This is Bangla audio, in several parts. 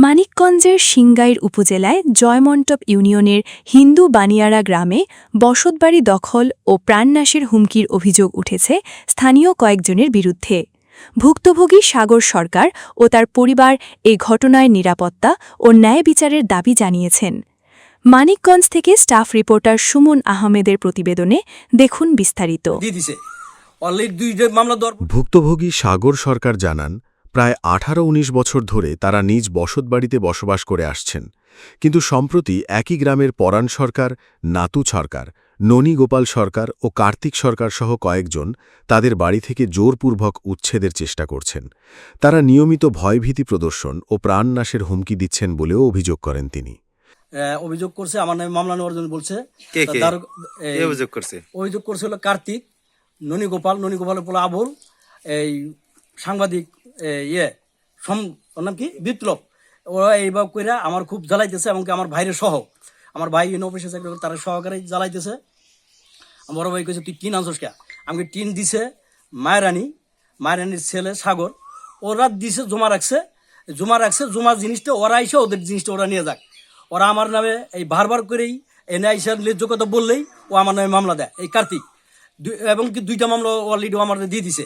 মানিকগঞ্জের সিংগাইর উপজেলায় জয়মন্টপ ইউনিয়নের হিন্দু বানিয়ারা গ্রামে বসতবাড়ি দখল ও প্রাণনাশের হুমকির অভিযোগ উঠেছে স্থানীয় কয়েকজনের বিরুদ্ধে। ভুক্তভোগী সাগর সরকার ও তার পরিবার এই ঘটনায় নিরাপত্তা ও ন্যায় বিচারের দাবি জানিয়েছেন। মানিকগঞ্জ থেকে স্টাফ রিপোর্টার সুমন আহমেদের প্রতিবেদনে দেখুন বিস্তারিত। ভুক্তভোগী সাগর সরকার জানান, প্রায় 18-19 বছর ধরে তারা নিজ বসতবাড়িতে বসবাস করে আসছেন, কিন্তু সম্প্রতি একই গ্রামের পরাণ সরকার, নাতু সরকার, ননী গোপাল সরকার ও কার্তিক সরকার সহ কয়েকজন তাদের বাড়ি থেকে জোরপূর্বক উচ্ছেদের চেষ্টা করছেন। তারা নিয়মিত ভয়ভীতি প্রদর্শন ও প্রাণনাশের হুমকি দিচ্ছেন বলেও অভিযোগ করেন তিনি। অভিযোগ করছে আমার নামে মামলা নেওয়ার জন্য বলছে। অভিযোগ করছে হলো কার্তিক, ননী গোপালের পোলা আবুল, এই সাংবাদিক ওর নাম কি বিপ্লব। ওরা এইভাবে করে আমার খুব জ্বালাইতেছে, এমনকি আমার ভাইয়ের সহ, আমার ভাই অফিসে চাকরি করে তারা সহকারে জ্বালাইতেছে। বড় ভাই কইছে তুই টিন আনছস কে? আমাকে টিন দিছে মায়েরানির ছেলে সাগর, ওরা দিছে জমা রাখছে জমা জিনিসটা ওরা আইসে ওদের জিনিসটা ওরা নিয়ে যাক। ওরা আমার নামে এই বারবার করেই এনে আইসার লেজ্জকতা বললেই ও আমার নামে মামলা দেয়। এই কার্তিক এবং কি 2টা মামলা অলরেডি আমার দিয়ে দিছে।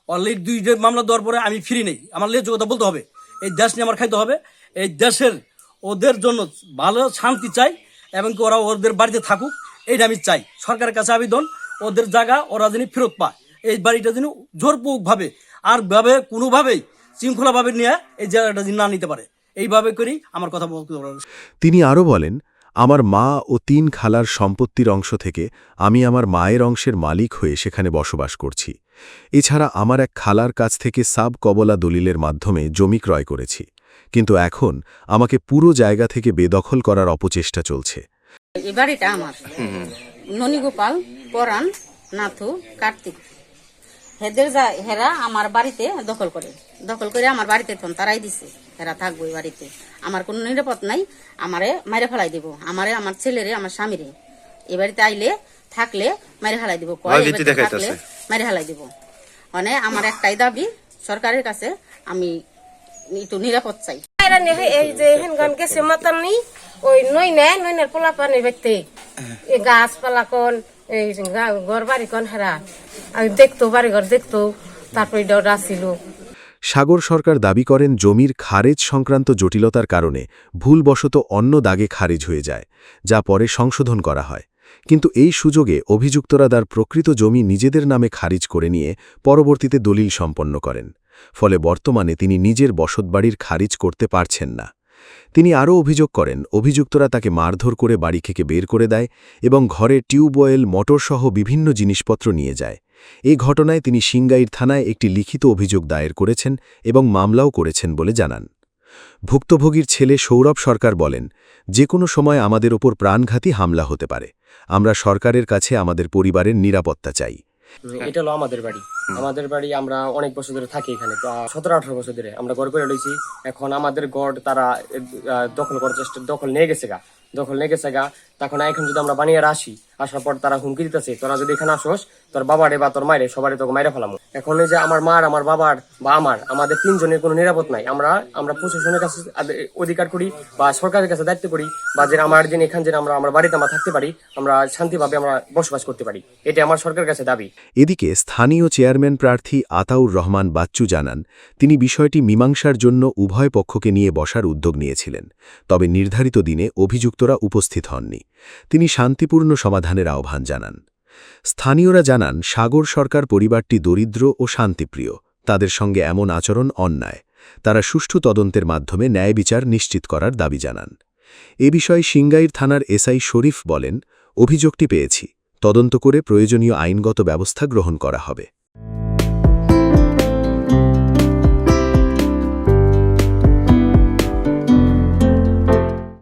অলরেডি 2টা মামলা দেওয়ার পরে আমি ফ্রি নেই, আমার লেজ্জকতা বলতে হবে, এই দেশ নিয়ে আমার খাইতে হবে। এই দেশের ওদের জন্য ভালো শান্তি চাই এবং কি ওরা ওদের বাড়িতে থাকুক, এইটা আমি চাই। সরকারের কাছে আবেদন, ওদের জায়গা ওরা যেন ফেরত পায়, এই বাড়িটা যেন জোরপূর্বকভাবে আর কোনোভাবেই শৃঙ্খলাভাবে নিয়ে এই জায়গাটা যেন না নিতে পারে, এইভাবে করেই আমার কথা বলতে পারে। তিনি আরও বলেন, আমার মা ও 3 খালার সম্পত্তির অংশ থেকে আমি আমার মায়ের অংশের মালিক হয়ে সেখানে বসবাস করছি। এছাড়া আমার এক খালার কাছ থেকে সাব কবলা দলিলের মাধ্যমে জমি ক্রয় করেছি, কিন্তু এখন আমাকে পুরো জায়গা থেকে বেদখল করার অপচেষ্টা চলছে। এই বাড়িটা আমার, ননী গোপাল, পরাণ, নাথু, কার্তিক, হেরা আমার বাড়িতে দখল করে আমার বাড়িতে তারাই দিছে। হেরা থাকবো এই বাড়িতে, আমার কোনো নিরাপদ নাই, আমারে মাইরে ফেলাই দিব, আমারে, আমার ছেলেরে, আমার স্বামীরে। এই বাড়িতে আইলে থাকলে মাইরে ফেলাই দিব, থাকলে মাইরে ফেলাই দিব। মানে আমার একটাই দাবি সরকারের কাছে, আমি একটু নিরাপদ চাই। এই যে হেনগান গেছে মাতার নেই, ওই নইনের পোলা পানি বাইতে এই গাছপালা কন, এই ঘর বাড়ি কন হেরা আমি দেখতো, বাড়ি ঘর দেখতো, তারপরে ডর আসিল। সাগর সরকার দাবি করেন, জমির খারেজ সংক্রান্ত জটিলতার কারণে ভুলবশত অন্য দাগে খারিজ হয়ে যায়, যা পরে সংশোধন করা হয়। কিন্তু এই সুযোগে অভিযুক্তরা তার প্রকৃত জমি নিজেদের নামে খারিজ করে নিয়ে পরবর্তীতে দলিল সম্পন্ন করেন। ফলে বর্তমানে তিনি নিজের বসতবাড়ির খারিজ করতে পারছেন না। তিনি আরও অভিযোগ করেন, অভিযুক্তরা তাকে মারধর করে বাড়ি থেকে বের করে দেয় এবং ঘরে টিউবওয়েল, মোটরসহ বিভিন্ন জিনিসপত্র নিয়ে যায়। এই ঘটনায় তিনি সিংগাইর থানায় একটি লিখিত অভিযোগ দায়ের করেছেন এবং মামলাও করেছেন বলে জানান। ভুক্তভোগীর ছেলে সৌরভ সরকার বলেন, যে কোনো সময় আমাদের ওপর প্রাণঘাতী হামলা হতে পারে। আমরা সরকারের কাছে আমাদের পরিবারের নিরাপত্তা চাই। এটা হলো আমাদের বাড়ি, আমরা অনেক বছর ধরে থাকি এখানে, 17-18 বছর ধরে আমরা ঘর করে রয়েছি। এখন আমাদের গড় তারা দখল করার চেষ্টা, দখল নিয়ে গেছে গা। তখন এখন যদি আমরা বানিয়ে আসার পর তারা হুমকি দিতেছে, তোরা যদি এখানে আসোস তোর বাবারে বা তোর মায়েরে সবারই তোকে মাইরে ফেলামো। এখন এই যে আমার মার, আমার বাবার বা আমাদের 3 জনের কোনো নিরাপদ নাই। আমরা প্রশাসনের কাছে অধিকার করি বা সরকারের কাছে দায়িত্ব করি, বা যে আমার দিন এখান যে আমরা বাড়িতে আমরা থাকতে পারি, আমরা শান্তিভাবে আমরা বসবাস করতে পারি, এটা আমার সরকারের কাছে দাবি। এদিকে স্থানীয় চেয়ারম্যান প্রার্থী আতাউর রহমান বাচ্চু জানান, তিনি বিষয়টি মীমাংসার জন্য উভয় পক্ষকে নিয়ে বসার উদ্যোগ নিয়েছিলেন, তবে নির্ধারিত দিনে অভিযুক্তরা উপস্থিত হননি। তিনি শান্তিপূর্ণ সমাধানের আহ্বান জানান। স্থানীয়রা জানান, সাগর সরকার পরিবারটি দরিদ্র ও শান্তিপ্রিয়, তাদের সঙ্গে এমন আচরণ অন্যায়। তারা সুষ্ঠু তদন্তের মাধ্যমে ন্যায় বিচার নিশ্চিত করার দাবি জানান। এ বিষয়ে সিংগাইর থানার এসআই শরীফ বলেন, অভিযোগটি পেয়েছি, তদন্ত করে প্রয়োজনীয় আইনগত ব্যবস্থা গ্রহণ করা হবে।